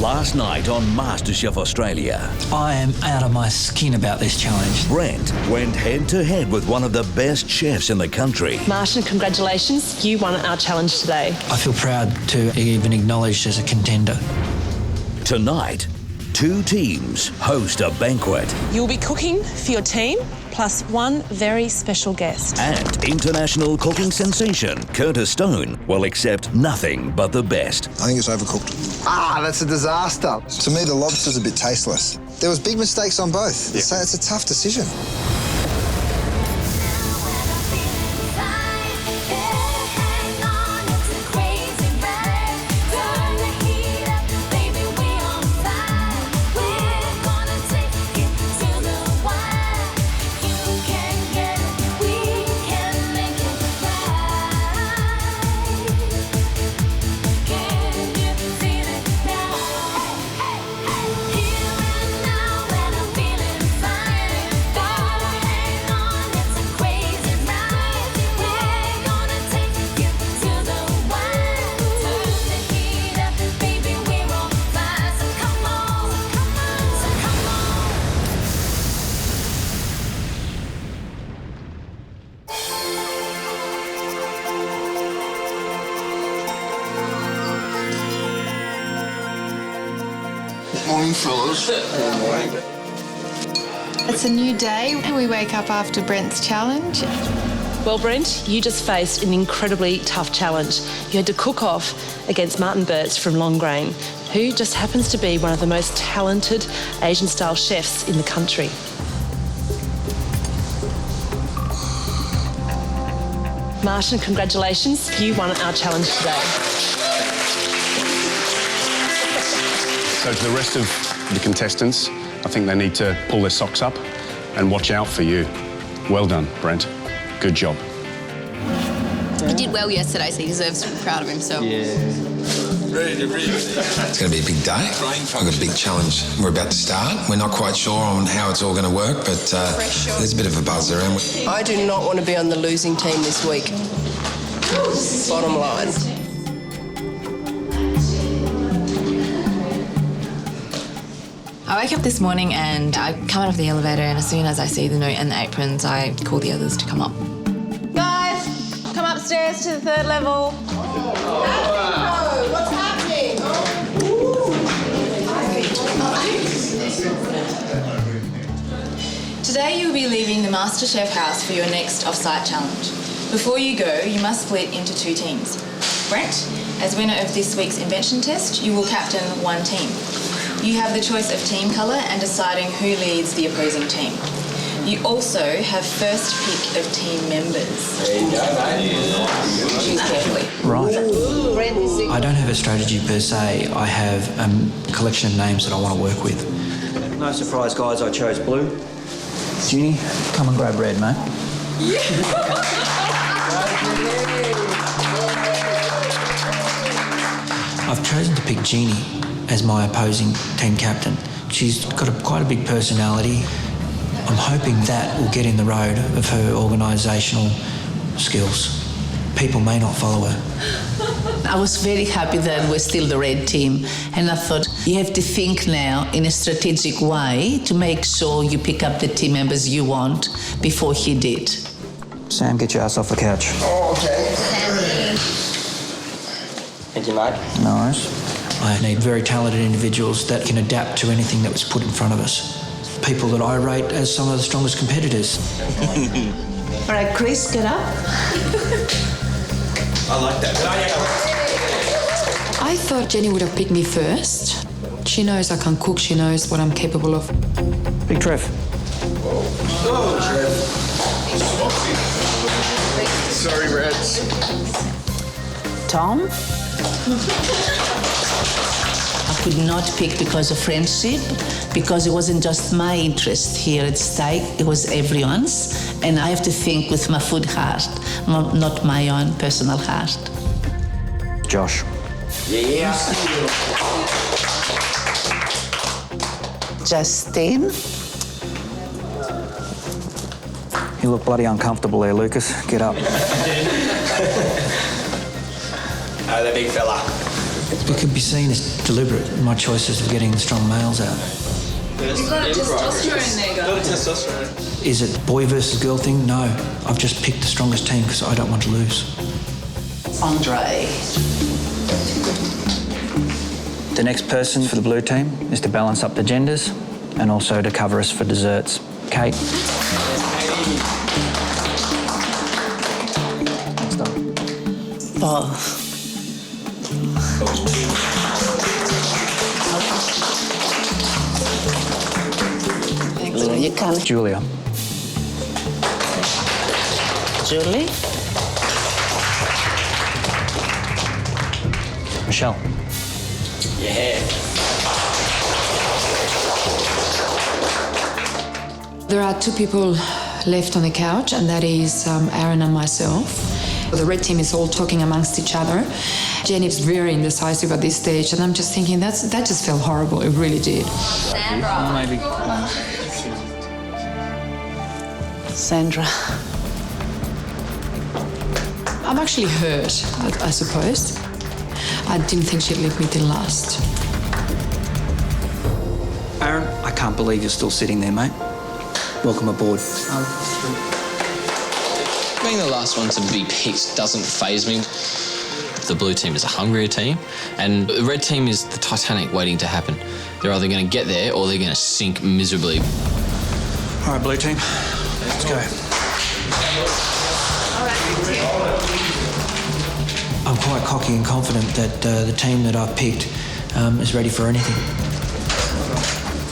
Last night on MasterChef Australia, I am out of my skin about this challenge. Brent went head-to-head with one of the best chefs in the country. Martin, congratulations. You won our challenge today. I feel proud to be even acknowledged as a contender. Tonight, 2 teams host a banquet. You'll be cooking for your team, plus one very special guest. And international cooking sensation Curtis Stone will accept nothing but the best. I think it's overcooked. That's a disaster. To me, the lobster's a bit tasteless. There was big mistakes on both, so it's a tough decision. Morning, fellas. It's a new day. We wake up after Brent's challenge. Well, Brent, you just faced an incredibly tough challenge. You had to cook off against Martin Burtz from Longgrain, who just happens to be one of the most talented Asian-style chefs in the country. Martin, congratulations. You won our challenge today. So to the rest of the contestants, I think they need to pull their socks up and watch out for you. Well done, Brent. Good job. He did well yesterday, so he deserves to be proud of himself. Yeah. It's going to be a big day. I've got a big challenge. We're about to start. We're not quite sure on how it's all going to work, but there's a bit of a buzz around. I do not want to be on the losing team this week. Bottom line. I wake up this morning and I come out of the elevator, and as soon as I see the note and the aprons, I call the others to come up. Guys, come upstairs to the 3rd level. What's happening? Today you'll be leaving the MasterChef house for your next off-site challenge. Before you go, you must split into 2 teams. Brent, as winner of this week's invention test, you will captain one team. You have the choice of team colour and deciding who leads the opposing team. You also have first pick of team members. There you go, mate. Choose carefully. Right. I don't have a strategy per se. I have a collection of names that I want to work with. No surprise, guys, I chose blue. Ginny, come and grab red, mate. I've chosen to pick Jeannie as my opposing team captain. She's got quite a big personality. I'm hoping that will get in the road of her organisational skills. People may not follow her. I was very happy that we're still the red team, and I thought you have to think now in a strategic way to make sure you pick up the team members you want before he did. Sam, get your ass off the couch. Oh, okay. Thank you, mate. No worries. I need very talented individuals that can adapt to anything that was put in front of us. People that I rate as some of the strongest competitors. All right, Chris, get up. I like that. I thought Jenny would have picked me first. She knows I can cook. She knows what I'm capable of. Big Trev. Oh, Trev. Sorry, Reds. Tom? I could not pick because of friendship, because it wasn't just my interest here at stake, it was everyone's, and I have to think with my food heart, not my own personal heart. Josh. Yeah. Justine? You look bloody uncomfortable there, Lucas. Get up. The big fella. It's it could be seen as deliberate, my choices of getting the strong males out. You've got a testosterone there, guys. Got a testosterone. Is it boy versus girl thing? No. I've just picked the strongest team because I don't want to lose. Andre. The next person for the blue team is to balance up the genders and also to cover us for desserts. Kate. Next up. Paul. You can. Julia. Julie. Michelle. Yeah. There are two people left on the couch, and that is Aaron and myself. The red team is all talking amongst each other. Jenny's very indecisive at this stage, and I'm just thinking that just felt horrible. It really did. Sandra. I'm actually hurt, I suppose. I didn't think she'd leave me till last. Aaron, I can't believe you're still sitting there, mate. Welcome aboard. Being the last one to be picked doesn't faze me. The blue team is a hungrier team, and the red team is the Titanic waiting to happen. They're either going to get there or they're going to sink miserably. All right, blue team, let's go. I'm quite cocky and confident that the team that I've picked is ready for anything.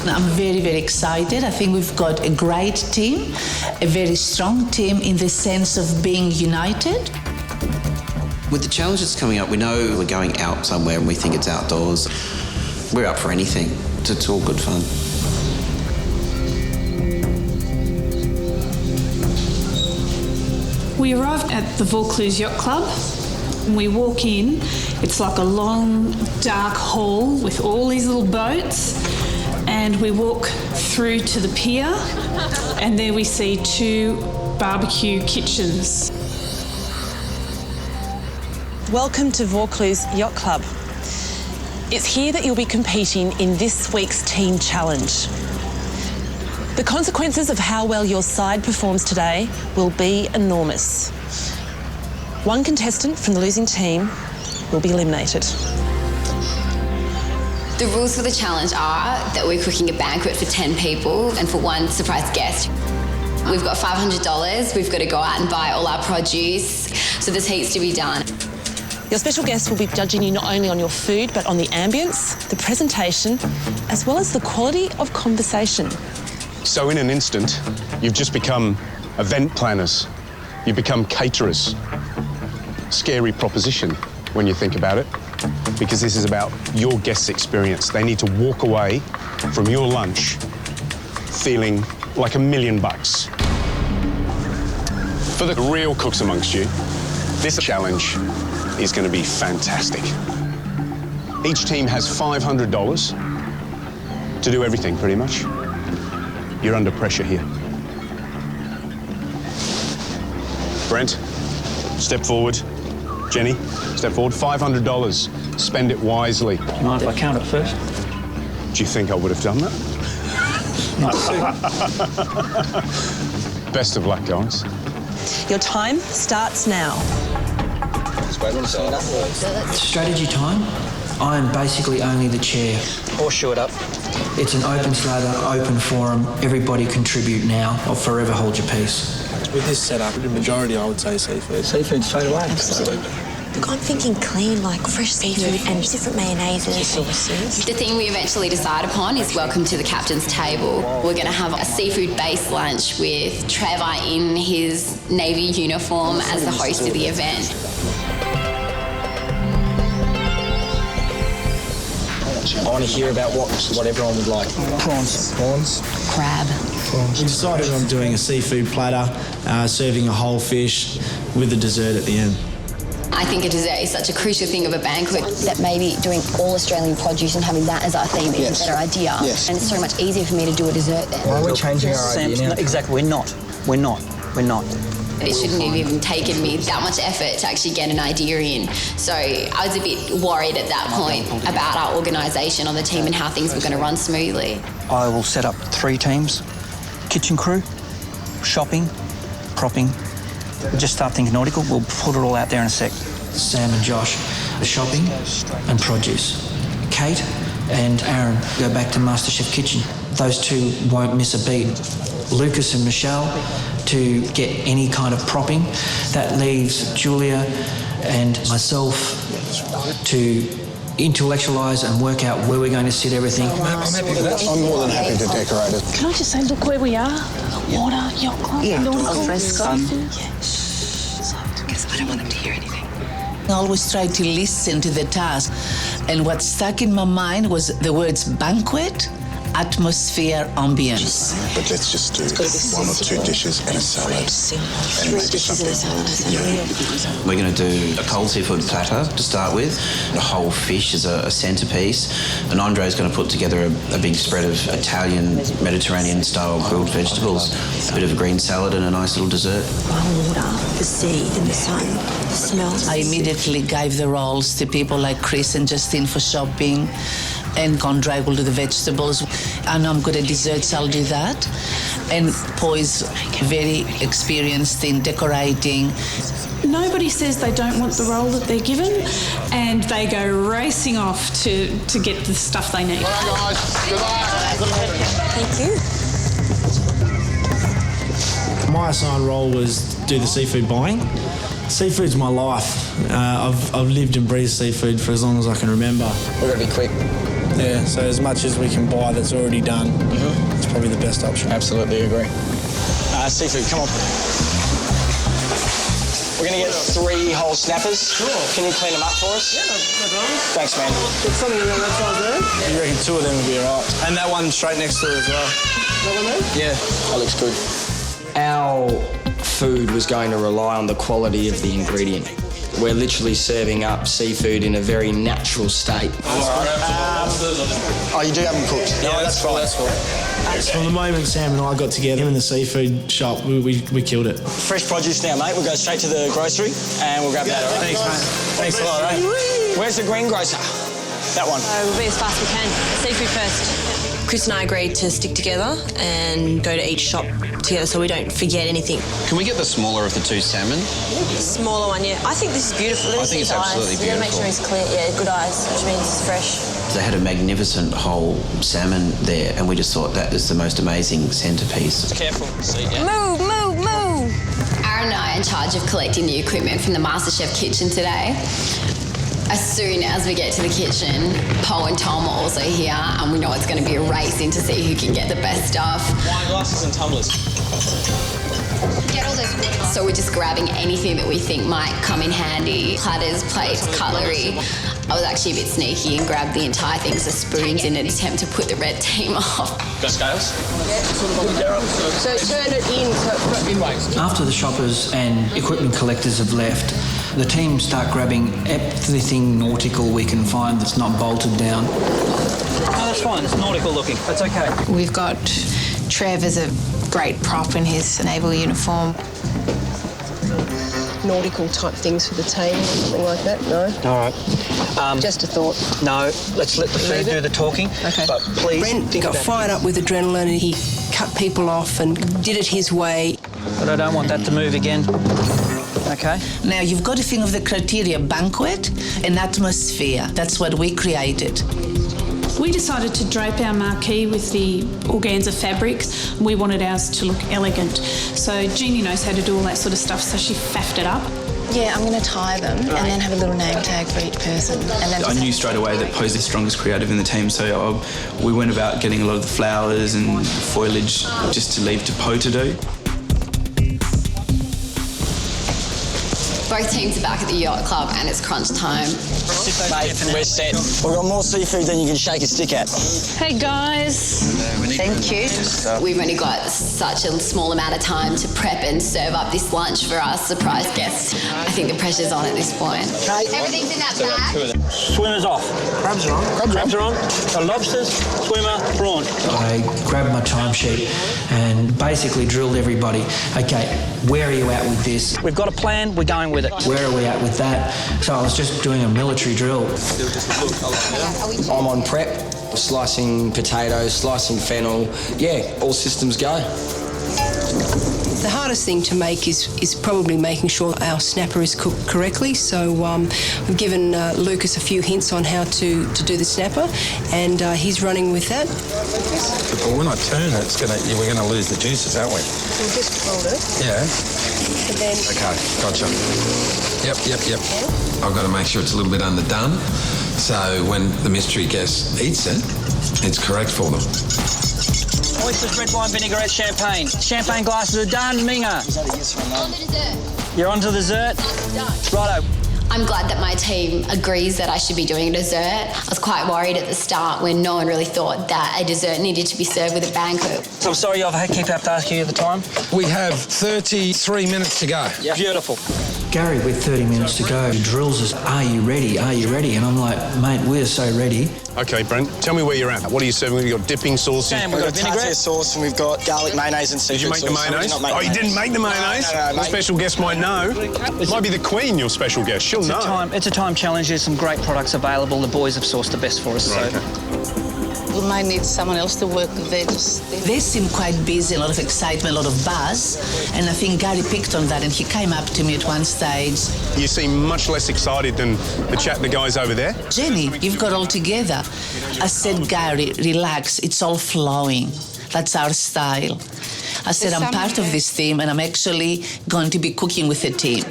I'm very, very excited. I think we've got a great team, a very strong team in the sense of being united. With the challenge that's coming up, we know we're going out somewhere and we think it's outdoors. We're up for anything. It's all good fun. We arrived at the Vaucluse Yacht Club. When we walk in, it's like a long, dark hall with all these little boats. And we walk through to the pier, and there we see two barbecue kitchens. Welcome to Vaucluse Yacht Club. It's here that you'll be competing in this week's team challenge. The consequences of how well your side performs today will be enormous. One contestant from the losing team will be eliminated. The rules for the challenge are that we're cooking a banquet for 10 people and for one surprise guest. We've got $500. We've got to go out and buy all our produce, so there's heaps to be done. Your special guest will be judging you not only on your food, but on the ambience, the presentation, as well as the quality of conversation. So in an instant, you've just become event planners. You become caterers. Scary proposition when you think about it, because this is about your guest's experience. They need to walk away from your lunch feeling like $1 million. For the real cooks amongst you, this challenge is going to be fantastic. Each team has $500 to do everything, pretty much. You're under pressure here. Brent, step forward. Jenny, step forward. $500. Spend it wisely. Do you mind if I count it first? Do you think I would have done that? Best of luck, guys. Your time starts now. Strategy time. I am basically only the chair. Horseshoe it up. It's an open slather, open forum. Everybody contribute now or forever hold your peace. With this setup, the majority, I would say seafood. Seafood straight away. Absolutely. Look, I'm thinking clean, like fresh seafood and different mayonnaises, sauces. The thing we eventually decide upon is welcome to the captain's table. We're going to have a seafood-based lunch with Trevor in his Navy uniform as the host of the event. I want to hear about what everyone would like. Prawns. Crab. We decided on doing a seafood platter, serving a whole fish with a dessert at the end. I think a dessert is such a crucial thing of a banquet. That maybe doing all Australian produce and having that as our theme is a better idea. Yes. And it's so much easier for me to do a dessert then. Why are we changing our idea now? Exactly, we're not. It shouldn't have even taken me that much effort to actually get an idea in. So I was a bit worried at that point about our organisation on the team and how things were going to run smoothly. I will set up 3 teams: kitchen crew, shopping, propping. Just start thinking nautical. We'll put it all out there in a sec. Sam and Josh, the shopping and produce. Kate and Aaron go back to MasterChef Kitchen. Those 2 won't miss a beat. Lucas and Michelle to get any kind of propping. That leaves Julia and myself to intellectualise and work out where we're going to sit everything. I'm happy with that. I'm more than happy to decorate it. Can I just say, look where we are? Water, yacht club, nautical. Because I don't want them to hear anything. I always try to listen to the task. And what stuck in my mind was the words banquet, atmosphere, ambience. But let's just do 1 or 2 dishes and a salad. And maybe something. We're going to do a cold seafood platter to start with, a whole fish as a centrepiece, and Andre's going to put together a big spread of Italian, Mediterranean-style grilled vegetables, a bit of a green salad and a nice little dessert. Water, the sea, and the sun, the smells. I immediately gave the roles to people like Chris and Justine for shopping, and Gondray will do the vegetables. And I'm good at desserts, I'll do that. And Poy's very experienced in decorating. Nobody says they don't want the role that they're given, and they go racing off to get the stuff they need. Thank you. My assigned role was do the seafood buying. Seafood's my life. I've lived and breathed seafood for as long as I can remember. We've got to be quick. Yeah, so as much as we can buy that's already done, it's probably the best option. Absolutely agree. Seafood, come on. We're going to get 3 whole snappers. Sure. Can you clean them up for us? Yeah, no problem. Thanks, man. Put something in that size there. You reckon 2 of them would be all right? And that one straight next to it as well. That one there? Yeah, that looks good. Our food was going to rely on the quality of the ingredient. We're literally serving up seafood in a very natural state. Oh, you do have them cooked? Yeah, no, that's fine. That's fine. From the moment Sam and I got together in the seafood shop, we killed it. Fresh produce now, mate. We'll go straight to the grocery and we'll grab that, all right? Thanks, mate. Thanks a lot, eh? Where's the greengrocer? That one. We'll be as fast as we can. Seafood first. Chris and I agreed to stick together and go to each shop together so we don't forget anything. Can we get the smaller of the 2 salmon? Smaller one, yeah. I think this is beautiful. I think it's absolutely beautiful. Make sure he's clear. Yeah, good eyes, which means it's fresh. They had a magnificent whole salmon there, and we just thought that was the most amazing centrepiece. Careful. See, yeah. Move, move, move! Aaron and I are in charge of collecting the equipment from the MasterChef kitchen today. As soon as we get to the kitchen, Poe and Tom are also here, and we know it's going to be a race in to see who can get the best stuff. Wine glasses and tumblers. Get all those. So we're just grabbing anything that we think might come in handy. Platters, plates, cutlery. I was actually a bit sneaky and grabbed the entire things of spoons in an attempt to put the red team off. Got scales? So turn it in. After the shoppers and equipment collectors have left, the team start grabbing everything nautical we can find that's not bolted down. Oh, that's fine. It's nautical looking. That's okay. We've got Trev as a great prop in his naval uniform. Nautical type things for the team or something like that, no? All right. Just a thought. No, let's let the food do the talking. Okay. But please... Brent got fired up with adrenaline and he cut people off and did it his way. But I don't want that to move again. Okay. Now, you've got to think of the criteria: banquet and atmosphere. That's what we created. We decided to drape our marquee with the organza fabric. We wanted ours to look elegant. So Jeannie knows how to do all that sort of stuff, so she faffed it up. Yeah, I'm going to tie them and then have a little name tag for each person. And then I knew straight away that Poe's the strongest creative in the team, so we went about getting a lot of the flowers and foliage just to leave to Poe to do. Both teams are back at the yacht club and it's crunch time. Mate, we're set. We've got more seafood than you can shake a stick at. Hey guys. Thank you. We've only got such a small amount of time to prep and serve up this lunch for our surprise guests. I think the pressure's on at this point. Hey. Everything's in that bag. Swimmers off. Crabs are on. Crabs are on. So lobsters, swimmer, prawn. I grabbed my timesheet and basically drilled everybody. Okay, where are you at with this? We've got a plan, we're going with it. Where are we at with that? So I was just doing a military drill. I'm on prep, slicing potatoes, slicing fennel. Yeah, all systems go. The hardest thing to make is probably making sure our snapper is cooked correctly. So I've given Lucas a few hints on how to do the snapper, and he's running with that. But when I turn it, we're going to lose the juices, aren't we? We'll just hold it. Yeah. And then... Okay, gotcha. Yep. I've got to make sure it's a little bit underdone, so when the mystery guest eats it, it's correct for them. Oysters, red wine, vinaigrette, champagne. Champagne glasses are done, Minga. On the dessert. You're on to the dessert? Righto. I'm glad that my team agrees that I should be doing a dessert. I was quite worried at the start when no one really thought that a dessert needed to be served with a banquet. So I'm sorry I've kept up to ask you at the time. We have 33 minutes to go. Yeah. Beautiful. Gary, with 30 minutes to go, he drills us, are you ready? Are you ready? And I'm like, mate, we're so ready. Okay, Brent, tell me where you're at. What are you serving? We've got dipping sauces. Sam, we've got tartare sauce and we've got garlic mayonnaise and seafood Did you make the mayonnaise? Oh, you didn't make the mayonnaise? No, The special guest might know. It might be the Queen, your special guest. She'll know. It's a time challenge. There's some great products available. The boys have sourced the best for us. Right, so. We might need someone else to work with it. They seem quite busy, a lot of excitement, a lot of buzz, and I think Gary picked on that, and he came up to me at one stage. You seem much less excited than the guys over there. Jenny, you've got all together. I said, Gary, relax, it's all flowing. That's our style. I said, I'm part of this team, and I'm actually going to be cooking with the team.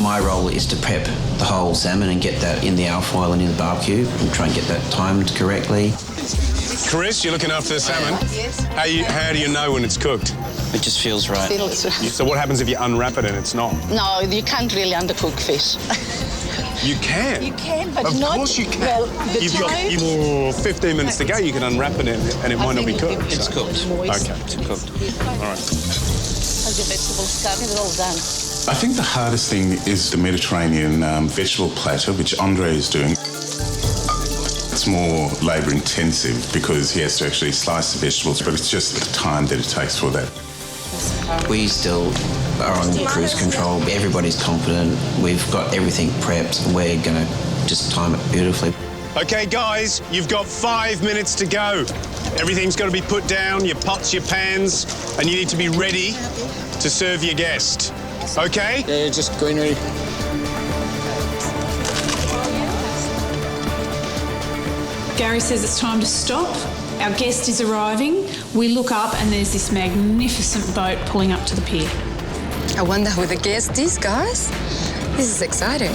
My role is to prep the whole salmon and get that in the alfoil and in the barbecue and try and get that timed correctly. Chris, you're looking after the salmon. Yes. How do you know when it's cooked? It just feels right. So what happens if you unwrap it and it's not? No, you can't really undercook fish. You can. You can, but of not... Of course you can. Well, You've got 15 minutes to go. You can unwrap it and it might not be cooked. It's cooked. Okay, it's cooked. All right. How's your vegetables cut? It's all done. I think the hardest thing is the Mediterranean vegetable platter, which Andre is doing. It's more labour intensive because he has to actually slice the vegetables, but it's just the time that it takes for that. We still are on cruise control. Everybody's confident. We've got everything prepped and we're going to just time it beautifully. Okay, guys, you've got 5 minutes to go. Everything's got to be put down, your pots, your pans, and you need to be ready to serve your guest. Okay? Yeah, just greenery. Gary says it's time to stop. Our guest is arriving. We look up and there's this magnificent boat pulling up to the pier. I wonder who the guest is, guys. This is exciting.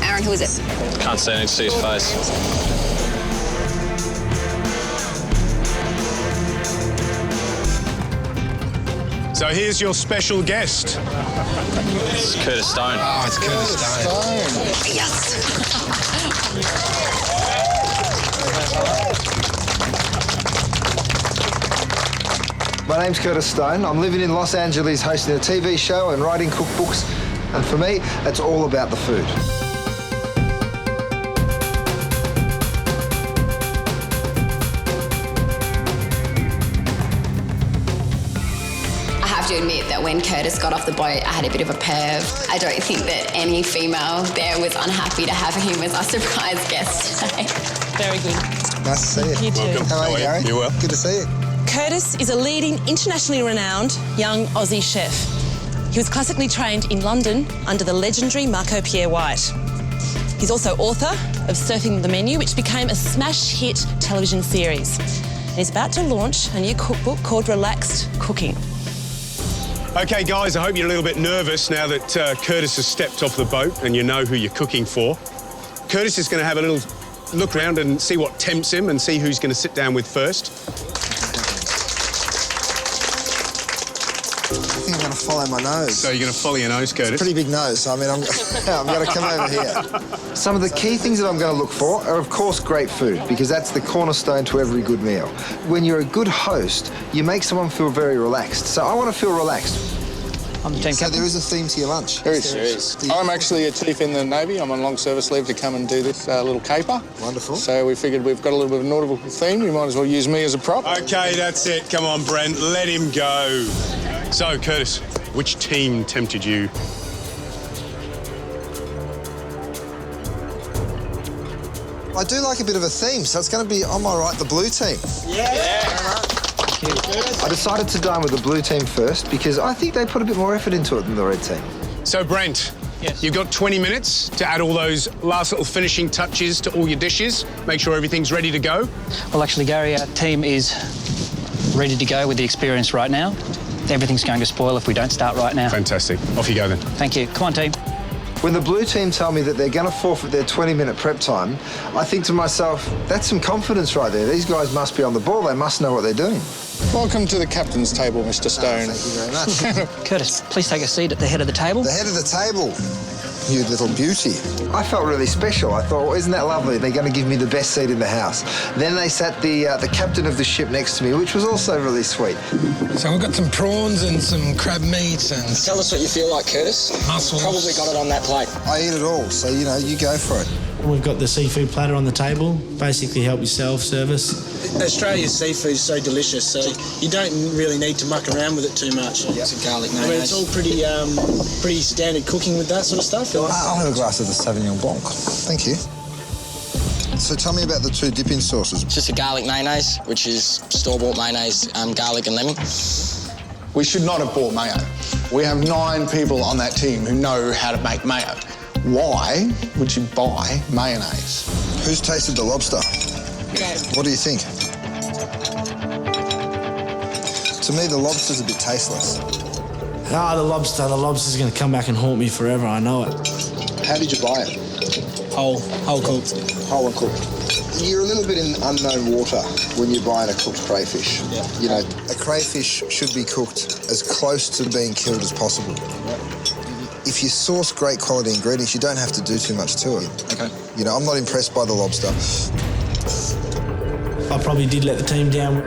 Aaron, who is it? Can't say anything to see his face. So here's your special guest. It's Curtis Stone. Oh, it's Curtis Stone. Yes! My name's Curtis Stone. I'm living in Los Angeles hosting a TV show and writing cookbooks. And for me, it's all about the food. I have to admit that when Curtis got off the boat, I had a bit of a perv. I don't think that any female there was unhappy to have him as our surprise guest today. Very good. Nice to see you. You too. Welcome. How are you, Gary? You well? Good to see you. Curtis is a leading, internationally renowned young Aussie chef. He was classically trained in London under the legendary Marco Pierre White. He's also author of Surfing the Menu, which became a smash hit television series. And he's about to launch a new cookbook called Relaxed Cooking. Okay, guys, I hope you're a little bit nervous now that Curtis has stepped off the boat and you know who you're cooking for. Curtis is going to have a little look around and see what tempts him and see who's going to sit down with first. I think I'm going to follow my nose. So you're going to follow your nose, Curtis? It's a pretty big nose, so I mean, I'm going to come over here. Some of the key things that I'm going to look for are, of course, great food, because that's the cornerstone to every good meal. When you're a good host, you make someone feel very relaxed. So I want to feel relaxed. I'm the team So captain. there is a theme to your lunch? There is. I'm actually a chief in the Navy. I'm on long service leave to come and do this little caper. Wonderful. So we figured we've got a little bit of a nautical theme. We might as well use me as a prop. Okay, that's it. Come on, Brent, let him go. So, Curtis, which team tempted you? I do like a bit of a theme, so it's going to be, am I right, the blue team? I decided to dine with the blue team first because I think they put a bit more effort into it than the red team. So, Brent, you've got 20 minutes to add all those last little finishing touches to all your dishes. Make sure everything's ready to go. Well, actually, Gary, our team is ready to go with the experience right now. Everything's going to spoil if we don't start right now. Fantastic. Off you go then. Thank you. Come on, team. When the blue team tell me that they're going to forfeit their 20-minute prep time, I think to myself, that's some confidence right there. These guys must be on the ball. They must know what they're doing. Welcome to the captain's table, Mr. Stone. Thank you very much. Curtis, please take a seat at the head of the table. The head of the table. You little beauty. I felt really special. I thought, well, isn't that lovely? They're going to give me the best seat in the house. Then they sat the captain of the ship next to me, which was also really sweet. So we've got some prawns and some crab meats and... Tell us what you feel like, Curtis. Mussels. Probably got it on that plate. I eat it all, so, you know, you go for it. We've got the seafood platter on the table. Basically help yourself service. Australia's seafood is so delicious, so you don't really need to muck around with it too much. It's a garlic I mean, it's all pretty standard cooking with that sort of stuff. I'll have a glass of the Sauvignon Blanc. Thank you. So tell me about the two dipping sauces. It's just a garlic mayonnaise, which is store-bought mayonnaise, garlic and lemon. We should not have bought mayo. We have 9 people on that team who know how to make mayo. Why would you buy mayonnaise? Who's tasted the lobster? What do you think? To me, the lobster's a bit tasteless. Ah, the lobster's going to come back and haunt me forever, I know it. How did you buy it? Whole cooked. Whole and cooked. You're a little bit in unknown water when you're buying a cooked crayfish. Yeah. You know, a crayfish should be cooked as close to being killed as possible. If you source great quality ingredients, you don't have to do too much to it. Okay. You know, I'm not impressed by the lobster. I probably did let the team down.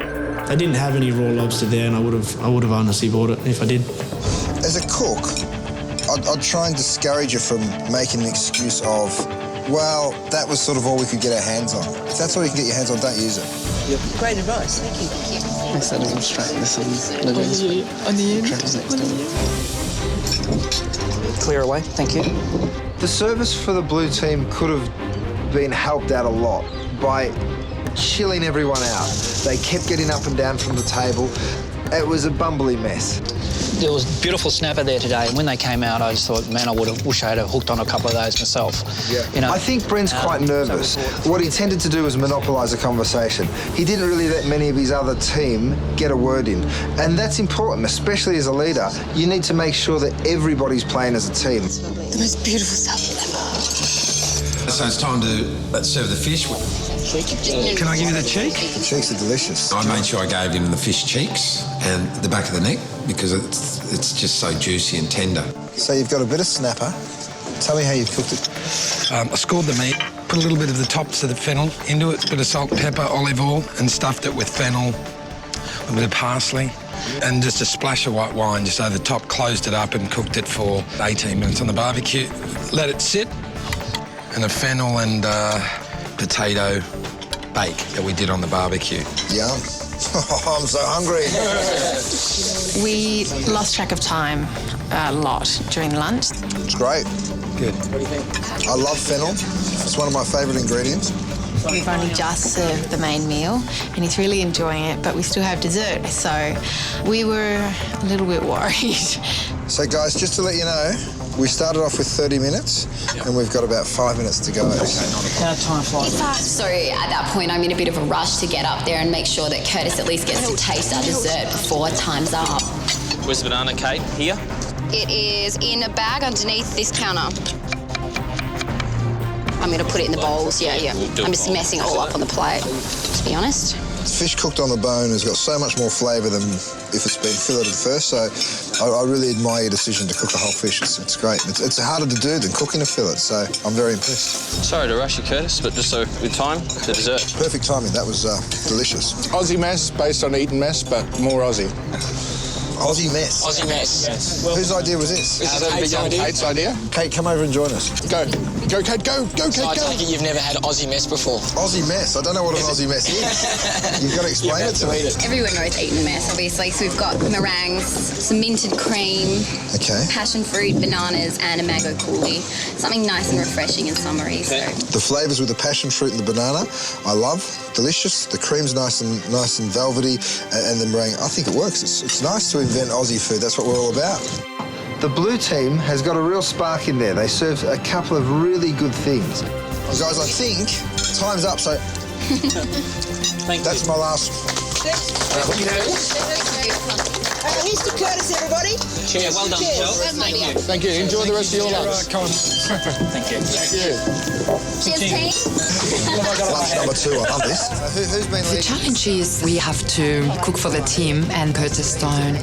They didn't have any raw lobster there, and I would have honestly bought it if I did. As a cook, I'd try and discourage you from making an excuse of, well, that was sort of all we could get our hands on. If that's all you can get your hands on, don't use it. Yep. Great advice. Thank you. Makes that a little straight. This on the end. Trevor's next door. Clear away. Thank you. The service for the blue team could have been helped out a lot by chilling everyone out. They kept getting up and down from the table. It was a bumbly mess. There was beautiful snapper there today, and when they came out, I just thought, man, I wish I had hooked on a couple of those myself. Yeah. You know, I think Brent's quite nervous. What he intended to do was monopolise a conversation. He didn't really let many of his other team get a word in. And that's important, especially as a leader. You need to make sure that everybody's playing as a team. The most beautiful stuff ever. So it's time to serve the fish. Can I give you the cheek? The cheeks are delicious. I made sure I gave him the fish cheeks and the back of the neck because it's just so juicy and tender. So you've got a bit of snapper. Tell me how you've cooked it. I scored the meat, put a little bit of the tops of the fennel into it, a bit of salt, pepper, olive oil, and stuffed it with fennel, a bit of parsley, and just a splash of white wine just over the top, closed it up and cooked it for 18 minutes on the barbecue. Let it sit, and a fennel and potato bake that we did on the barbecue. Yum. I'm so hungry. We lost track of time a lot during lunch. It's great. Good. What do you think? I love fennel. It's one of my favourite ingredients. We've only just served the main meal and he's really enjoying it, but we still have dessert, so we were a little bit worried. So guys, just to let you know, we started off with 30 minutes and we've got about 5 minutes to go. How time flies. So at that point, I'm in a bit of a rush to get up there and make sure that Curtis at least gets to taste our dessert before time's up. Where's the banana cake? Here? It is in a bag underneath this counter. I'm going to put it in the bowls, yeah. I'm just messing it all up on the plate, to be honest. Fish cooked on the bone has got so much more flavour than if it's been filleted first, so I really admire your decision to cook a whole fish. It's great. It's harder to do than cooking a fillet, so I'm very impressed. Sorry to rush you, Curtis, but just so with time, the dessert. Perfect timing. That was delicious. Aussie mess based on Eton mess, but more Aussie. Aussie mess. Aussie mess. Yes. Whose idea was this? This is Kate's idea. Kate, come over and join us. Go, Kate, go, Kate, So I go. take it you've never had Aussie mess before? Aussie mess. I don't know what an Aussie mess is. You've got to explain it to me. Everyone knows eating mess, obviously. So we've got meringues, some minted cream, Okay. passion fruit, bananas, and a mango coulis. Something nice and refreshing and summery. So. The flavours with the passion fruit and the banana, I love. Delicious. The cream's nice and velvety, and the meringue. I think it works. It's nice to invent Aussie food. That's what we're all about. The blue team has got a real spark in there. They serve a couple of really good things. Guys, I think time's up. So that's my last. Here's to Curtis, everybody. Cheers. Well done, Michelle. Thank you. Thank you. Enjoy the rest of your lunch. Come on. Thank you. Thank you. Cheers, team. Lunch number 2. I love this. Who's been The leading? challenge is we have to cook for the team and Curtis Stone.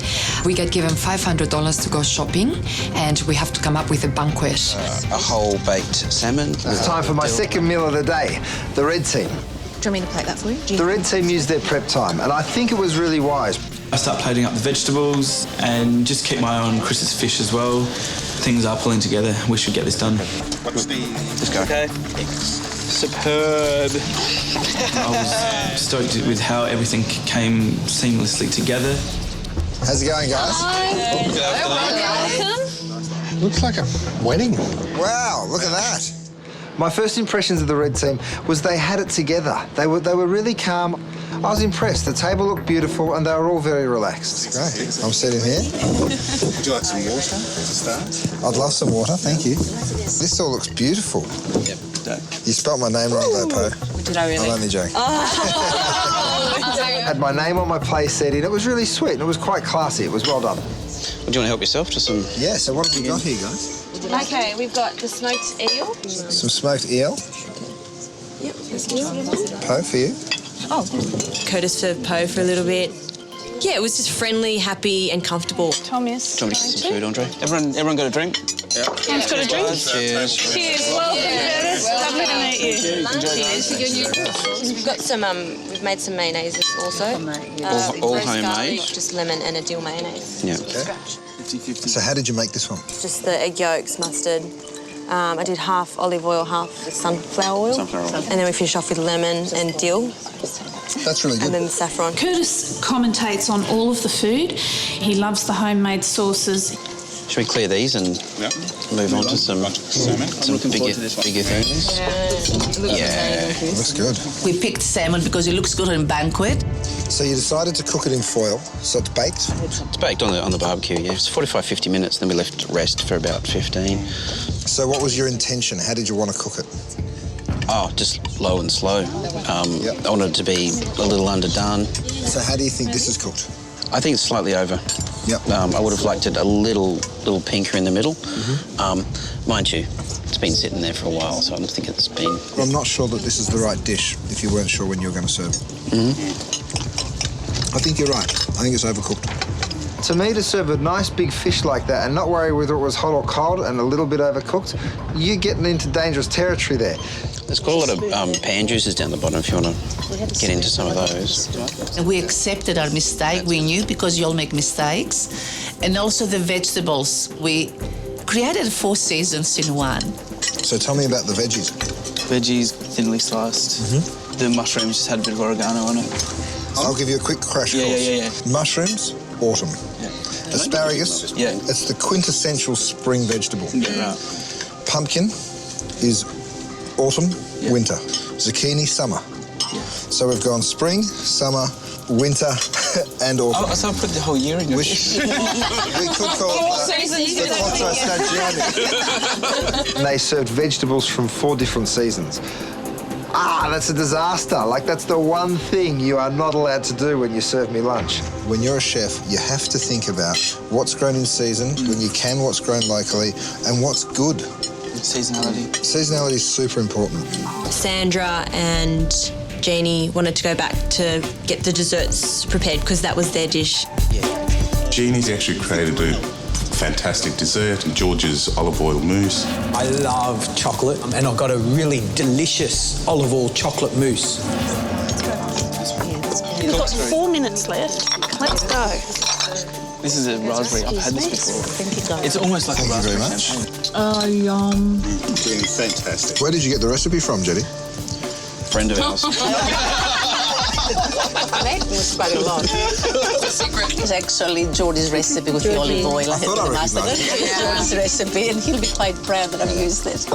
We get given $500 to go shopping, and we have to come up with a banquet. A whole baked salmon. It's time for my second meal of the day. The red team. Do you want me to plate that for you? The red team used their prep time, and I think it was really wise. I start plating up the vegetables and just keep my eye on Chris's fish as well. Things are pulling together. We should get this done. Let's go. Okay. Superb. I was stoked with how everything came seamlessly together. How's it going, guys? Welcome. Looks like a wedding. Wow, look at that. My first impressions of the red team was they had it together. They were really calm. I was impressed. The table looked beautiful and they were all very relaxed. Great. I'm sitting here. Would you like some water to start? I'd love some water, thank you. This all looks beautiful. Yep. You spelt my name wrong though, Poe. Did I really? I'm only joking. Oh. Had my name on my place set in. It was really sweet and it was quite classy. It was well done. Would you want to help yourself to some? Yeah, so what have we got here, guys? Okay, we've got the smoked eel. Some smoked eel. Yep, that's Poe, for you. Oh, Curtis served Poe for a little bit. Yeah, it was just friendly, happy, and comfortable. Thomas. Do you want me to get some food, Andre? Everyone got a drink? Yeah. Got a drink? Cheers. Cheers. Welcome, Curtis. Lovely to meet you. Cheers. We've got some. We've made some mayonnaises also. All roast homemade? garlic, just lemon and a dill mayonnaise. Yeah. Okay. So how did you make this one? Just the egg yolks, mustard. I did half olive oil, half sunflower oil. And then we finish off with lemon and dill. That's really good. And then the saffron. Curtis commentates on all of the food. He loves the homemade sauces. Should we clear these and move on to some bigger things? Yeah. Looks good. We picked salmon because it looks good in Banquet. So you decided to cook it in foil, so it's baked? It's baked on the barbecue, yeah. It's 45-50 minutes, then we left rest for about 15. So what was your intention? How did you want to cook it? Oh, just low and slow. I wanted it to be a little underdone. So how do you think this is cooked? I think it's slightly over. Yep. I would have liked it a little pinker in the middle. Mind you, it's been sitting there for a while, so I don't think it's been... Well, I'm not sure that this is the right dish if you weren't sure when you were going to serve it. I think you're right. I think it's overcooked. To me, to serve a nice big fish like that and not worry whether it was hot or cold and a little bit overcooked, you're getting into dangerous territory there. There's quite a lot of pan juices down the bottom if you want to get into some of those. We accepted our mistake. We knew because you all make mistakes. And also the vegetables. We created 4 seasons in one. So tell me about the veggies. Veggies thinly sliced. The mushrooms just had a bit of oregano on it. I'll give you a quick crash course. Yeah. Mushrooms, autumn. Asparagus, it's the quintessential spring vegetable. Pumpkin is autumn, winter. Zucchini, summer. So we've gone spring, summer, winter, and autumn. Oh, so I put the whole year in it. We could call it the quattro stagioni. And they served vegetables from 4 different seasons. That's a disaster. Like, that's the one thing you are not allowed to do when you serve me lunch. When you're a chef, you have to think about what's grown in season, when you can, what's grown locally, and what's good. Seasonality. Seasonality is super important. Sandra and Jeannie wanted to go back to get the desserts prepared because that was their dish. Jeannie's actually created a fantastic dessert, George's olive oil mousse. I love chocolate, and I've got a really delicious olive oil chocolate mousse. We've got 4 minutes left. Let's go. This is a raspberry. I've had this before. It's almost like a raspberry champagne. Oh, yum. Doing fantastic. Where did you get the recipe from, Jenny? Friend of ours. That was quite a lot. The secret is actually Geordie's recipe with the olive oil. I had to be nice. Geordie's recipe, and he'll be quite proud that I've used it.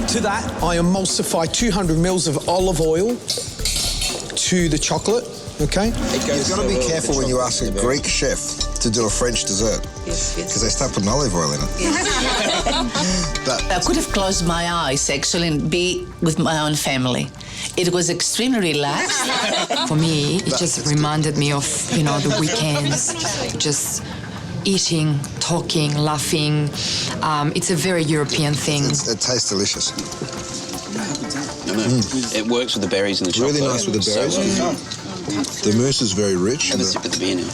To that, I emulsify 200 mils of olive oil to the chocolate, okay? You've got to be careful when you ask a Greek chef to do a French dessert. Because they start putting olive oil in it. But I could have closed my eyes, actually, and be with my own family. It was extremely relaxed. For me, it just reminded me of, the weekends, just eating, talking, laughing. It's a very European thing. It tastes delicious. It works with the berries and the chocolate. Really nice with the berries. The mousse is very rich. Have a sip of the beer now.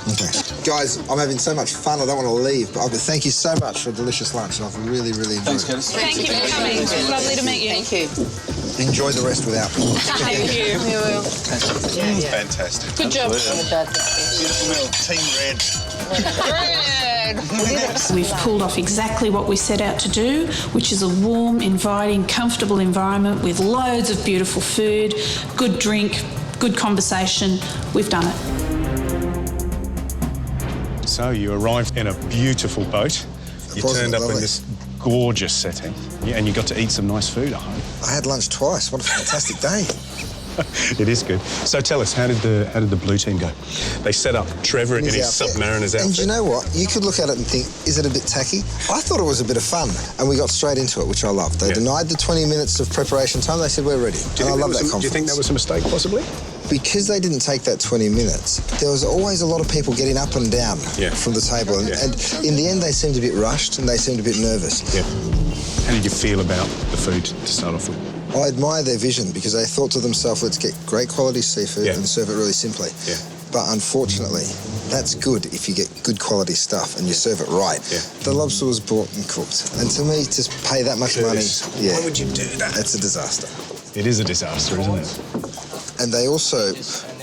Okay. Guys, I'm having so much fun, I don't want to leave, but thank you so much for a delicious lunch. I've really enjoyed it. Thanks, Curtis. Thank you for coming. It was lovely to meet you. Thank you. Enjoy the rest without me. Thank you. We will. Fantastic. Good job. Team Red. We've pulled off exactly what we set out to do, which is a warm, inviting, comfortable environment with loads of beautiful food, good drink, good conversation. We've done it. So you arrived in a beautiful boat. You turned up in this gorgeous setting, and you got to eat some nice food, I hope. I had lunch twice. What a fantastic day. It is good. So tell us, how did the blue team go? They set up Trevor in his Submariner's outfit. And you know what? You could look at it and think, is it a bit tacky? I thought it was a bit of fun, and we got straight into it, which I loved. They denied the 20 minutes of preparation time. They said, we're ready. And I love that confidence. Do you think that was a mistake, possibly? Because they didn't take that 20 minutes, there was always a lot of people getting up and down from the table. And in the end, they seemed a bit rushed and they seemed a bit nervous. Yeah. How did you feel about the food to start off with? I admire their vision because they thought to themselves, let's get great quality seafood and serve it really simply. Yeah. But unfortunately, that's good if you get good quality stuff and you serve it right. Yeah. The lobster was bought and cooked. And to me, to pay that much money, why would you do that? It's a disaster. It is a disaster, isn't it? And they also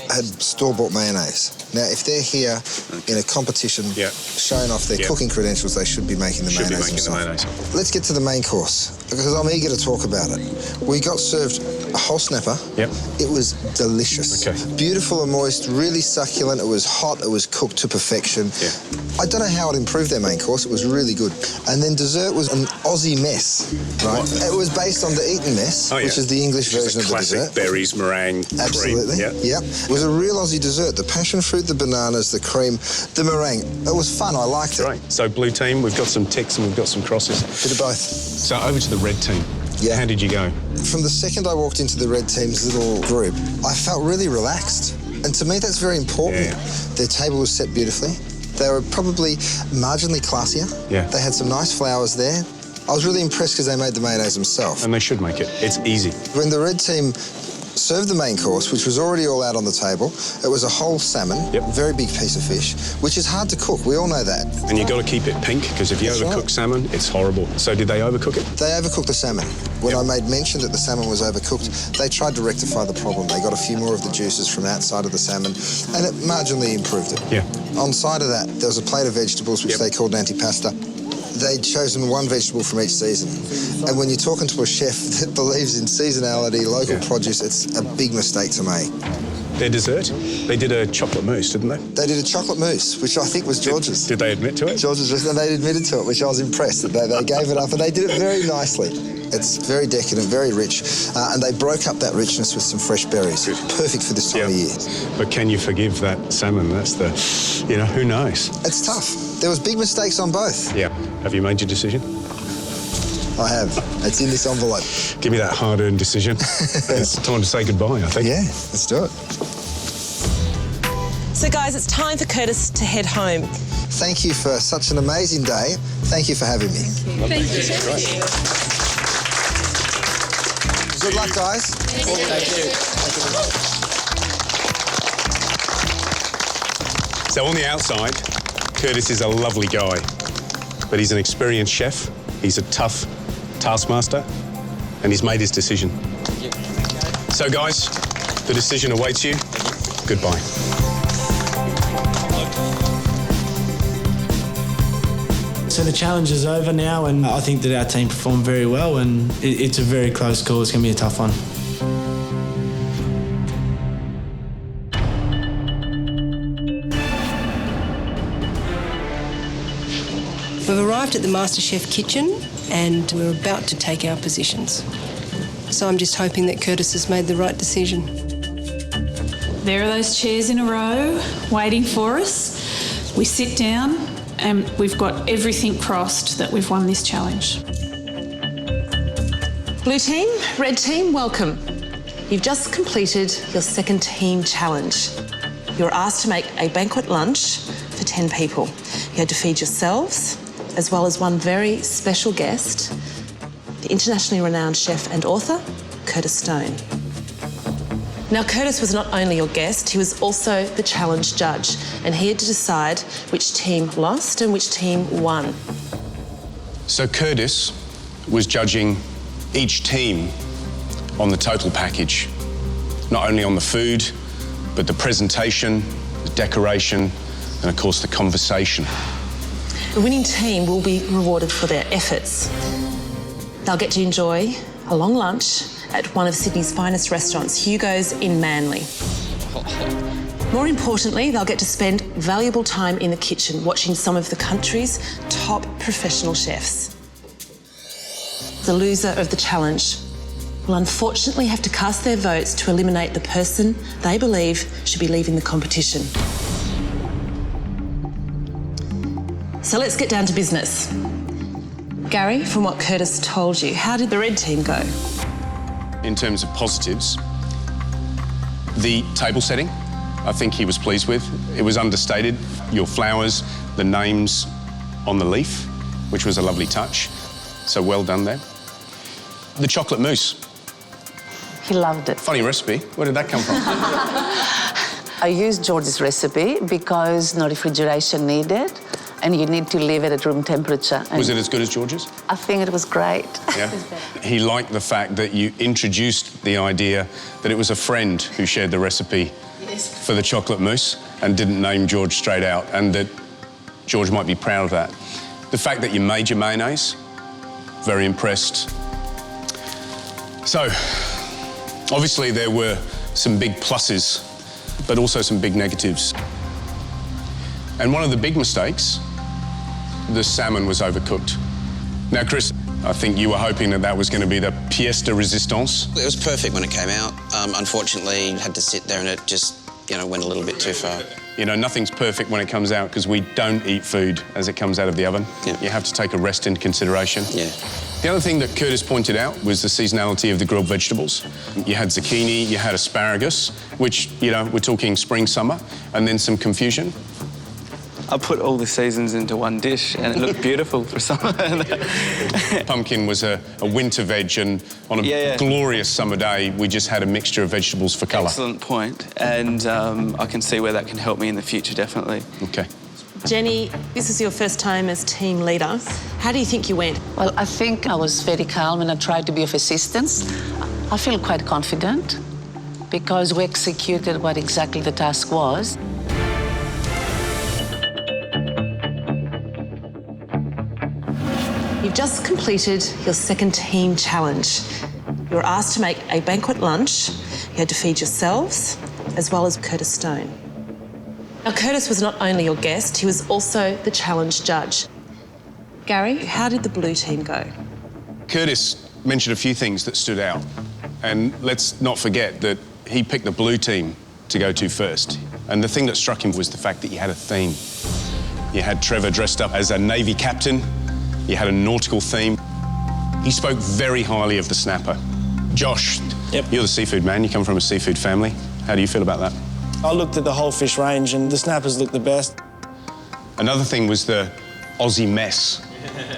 had store-bought mayonnaise. Now, if they're here in a competition showing off their cooking credentials, they should be making the mayonnaise themselves. Let's get to the main course, because I'm eager to talk about it. We got served a whole snapper. Yep. It was delicious. Okay. Beautiful and moist, really succulent. It was hot. It was cooked to perfection. Yeah. I don't know how it improved their main course. It was really good. And then dessert was an Aussie mess, right? What? It was based on the Eton mess, which is the English version of the dessert. Classic berries, meringue, absolutely. Cream. Yeah. It was a real Aussie dessert. The passion fruit, the bananas, the cream, the meringue. It was fun. I liked it. Great. So blue team, we've got some ticks and we've got some crosses. Bit of both. So over to the red team. Yeah. How did you go? From the second I walked into the red team's little group, I felt really relaxed. And to me, that's very important. Yeah. Their table was set beautifully. They were probably marginally classier. Yeah. They had some nice flowers there. I was really impressed because they made the mayonnaise themselves. And they should make it. It's easy. When the red team served the main course, which was already all out on the table, it was a whole salmon, very big piece of fish, which is hard to cook. We all know that. And you've got to keep it pink, because if you overcook salmon, it's horrible. So did they overcook it? They overcooked the salmon. When I made mention that the salmon was overcooked, they tried to rectify the problem. They got a few more of the juices from outside of the salmon, and it marginally improved it. Yeah. On side of that, there was a plate of vegetables, which they called antipasta. They'd chosen one vegetable from each season. And when you're talking to a chef that believes in seasonality, local produce, it's a big mistake to make. Their dessert, they did a chocolate mousse, didn't they? They did a chocolate mousse, which I think was George's. Did they admit to it? George's, and they admitted to it, which I was impressed that they gave it up, and they did it very nicely. It's very decadent, very rich, and they broke up that richness with some fresh berries. Perfect for this time of year. But can you forgive that salmon? That's the, who knows? It's tough. There was big mistakes on both. Yeah. Have you made your decision? I have. It's in this envelope. Give me that hard-earned decision. It's time to say goodbye, I think. Yeah, let's do it. So, guys, it's time for Curtis to head home. Thank you for such an amazing day. Thank you for having me. Thank you. Good luck, guys. Thank you. So on the outside, Curtis is a lovely guy, but he's an experienced chef. He's a tough taskmaster, and he's made his decision. So guys, the decision awaits you. Goodbye. So the challenge is over now, and I think that our team performed very well, and it's a very close call. It's going to be a tough one. We've arrived at the MasterChef kitchen and we're about to take our positions. So I'm just hoping that Curtis has made the right decision. There are those chairs in a row waiting for us. We sit down and we've got everything crossed that we've won this challenge. Blue team, red team, welcome. You've just completed your second team challenge. You were asked to make a banquet lunch for 10 people. You had to feed yourselves, as well as one very special guest, the internationally renowned chef and author, Curtis Stone. Now, Curtis was not only your guest, he was also the challenge judge, and he had to decide which team lost and which team won. So Curtis was judging each team on the total package, not only on the food, but the presentation, the decoration, and of course the conversation. The winning team will be rewarded for their efforts. They'll get to enjoy a long lunch at one of Sydney's finest restaurants, Hugo's in Manly. More importantly, they'll get to spend valuable time in the kitchen watching some of the country's top professional chefs. The loser of the challenge will unfortunately have to cast their votes to eliminate the person they believe should be leaving the competition. So let's get down to business. Gary, from what Curtis told you, how did the red team go? In terms of positives, the table setting, I think he was pleased with. It was understated. Your flowers, the names on the leaf, which was a lovely touch. So well done there. The chocolate mousse. He loved it. Funny recipe. Where did that come from? I used George's recipe because no refrigeration needed and you need to leave it at room temperature. Was it as good as George's? I think it was great. Yeah. He liked the fact that you introduced the idea that it was a friend who shared the recipe for the chocolate mousse and didn't name George straight out, and that George might be proud of that. The fact that you made your mayonnaise, very impressed. So, obviously there were some big pluses, but also some big negatives. And one of the big mistakes, the salmon was overcooked. Now, Chris, I think you were hoping that that was going to be the pièce de résistance. It was perfect when it came out. Unfortunately, had to sit there and it just, went a little bit too far. You know, nothing's perfect when it comes out because we don't eat food as it comes out of the oven. Yeah. You have to take a rest into consideration. Yeah. The other thing that Curtis pointed out was the seasonality of the grilled vegetables. You had zucchini, you had asparagus, which, we're talking spring, summer, and then some confusion. I put all the seasons into one dish and it looked beautiful for summer. Pumpkin was a winter veg, and on a glorious summer day, we just had a mixture of vegetables for colour. Excellent point, and I can see where that can help me in the future, definitely. Okay. Jenny, this is your first time as team leader. How do you think you went? Well, I think I was very calm and I tried to be of assistance. I feel quite confident because we executed what exactly the task was. You've just completed your second team challenge. You were asked to make a banquet lunch. You had to feed yourselves, as well as Curtis Stone. Now, Curtis was not only your guest, he was also the challenge judge. Gary, how did the blue team go? Curtis mentioned a few things that stood out. And let's not forget that he picked the blue team to go to first. And the thing that struck him was the fact that you had a theme. You had Trevor dressed up as a Navy captain. You had a nautical theme. He spoke very highly of the snapper. Josh, you're the seafood man. You come from a seafood family. How do you feel about that? I looked at the whole fish range and the snappers looked the best. Another thing was the Aussie mess,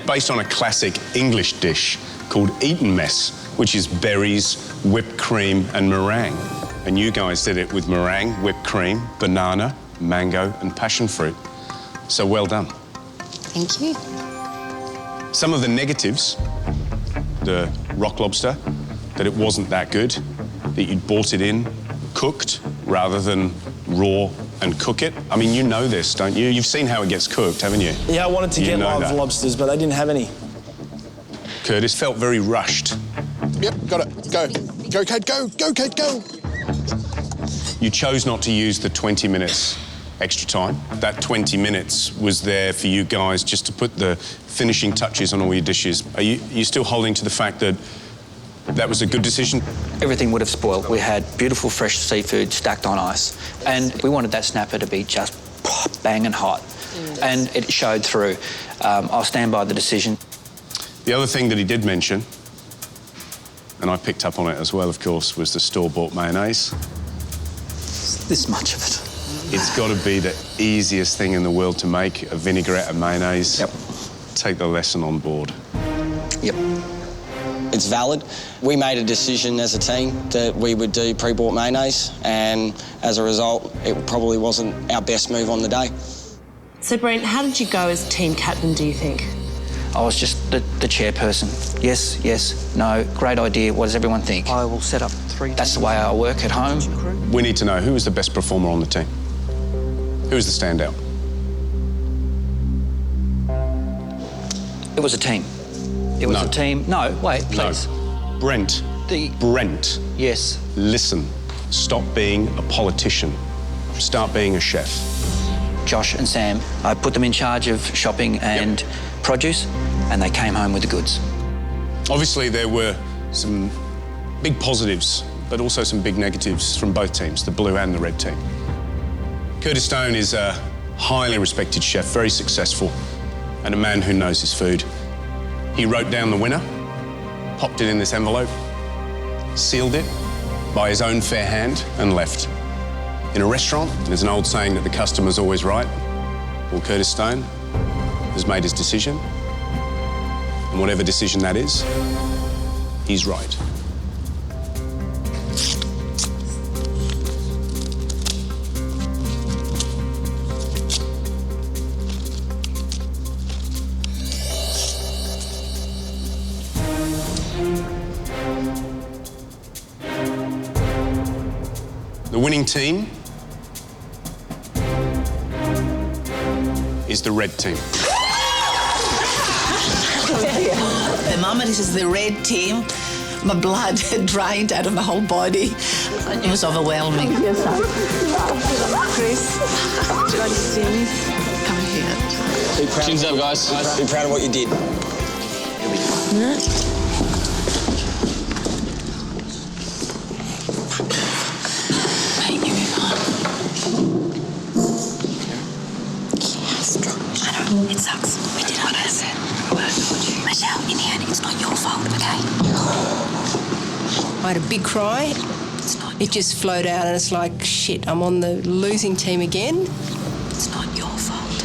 based on a classic English dish called Eton mess, which is berries, whipped cream and meringue. And you guys did it with meringue, whipped cream, banana, mango and passion fruit. So well done. Thank you. Some of the negatives, the rock lobster, that it wasn't that good, that you'd bought it in cooked rather than raw and cook it. I mean, you know this, don't you? You've seen how it gets cooked, haven't you? Yeah, I wanted to You get know live that. lobsters, but they didn't have any. Curtis felt very rushed. Yep, got it. Go. Go, Kate, go. Go, Kate, go. You chose not to use the 20 minutes extra time. That 20 minutes was there for you guys just to put the finishing touches on all your dishes. Are you still holding to the fact that that was a good decision? Everything would have spoiled. We had beautiful fresh seafood stacked on ice, and we wanted that snapper to be just banging hot, and it showed through. I'll stand by the decision. The other thing that he did mention, and I picked up on it as well, of course, was the store-bought mayonnaise. This much of it. It's got to be the easiest thing in the world to make, a vinaigrette and mayonnaise. Yep. Take the lesson on board. Yep. It's valid. We made a decision as a team that we would do pre-bought mayonnaise, and as a result, it probably wasn't our best move on the day. So, Brent, how did you go as team captain, do you think? I was just the chairperson. Yes, yes, no, great idea. What does everyone think? I will set up 3. That's the way I work at home. We need to know who was the best performer on the team. Who was the standout? It was a team. It was a team. No, wait, please. No. Brent. Brent. Yes. Listen. Stop being a politician. Start being a chef. Josh and Sam, I put them in charge of shopping and produce, and they came home with the goods. Obviously, there were some big positives, but also some big negatives from both teams, the blue and the red team. Curtis Stone is a highly respected chef, very successful, and a man who knows his food. He wrote down the winner, popped it in this envelope, sealed it by his own fair hand, and left. In a restaurant, there's an old saying that the customer's always right. Well, Curtis Stone has made his decision, and whatever decision that is, he's right. The winning team is the red team. The moment this is the red team, my blood drained out of my whole body. It was overwhelming. Chris, come here. Chins up, guys. Be proud of what you did. It sucks. We did what I said. What I told you. Michelle, in the end, it's not your fault, okay? I had a big cry. It just flowed out, and it's like, shit, I'm on the losing team again. It's not your fault.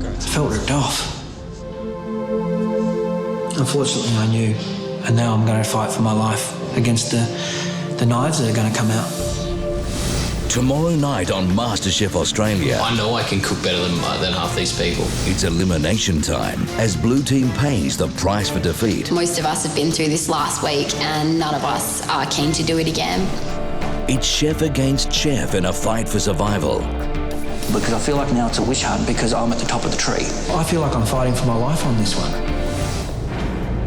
I felt ripped off. Unfortunately, I knew, and now I'm going to fight for my life against the knives that are going to come out. Tomorrow night on MasterChef Australia. I know I can cook better than half these people. It's elimination time as Blue Team pays the price for defeat. Most of us have been through this last week, and none of us are keen to do it again. It's chef against chef in a fight for survival. Because I feel like now it's a wish hunt because I'm at the top of the tree. I feel like I'm fighting for my life on this one.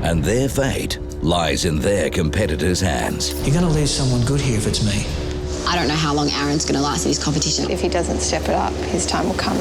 And their fate lies in their competitors' hands. You're going to lose someone good here if it's me. I don't know how long Aaron's going to last in this competition. If he doesn't step it up, his time will come.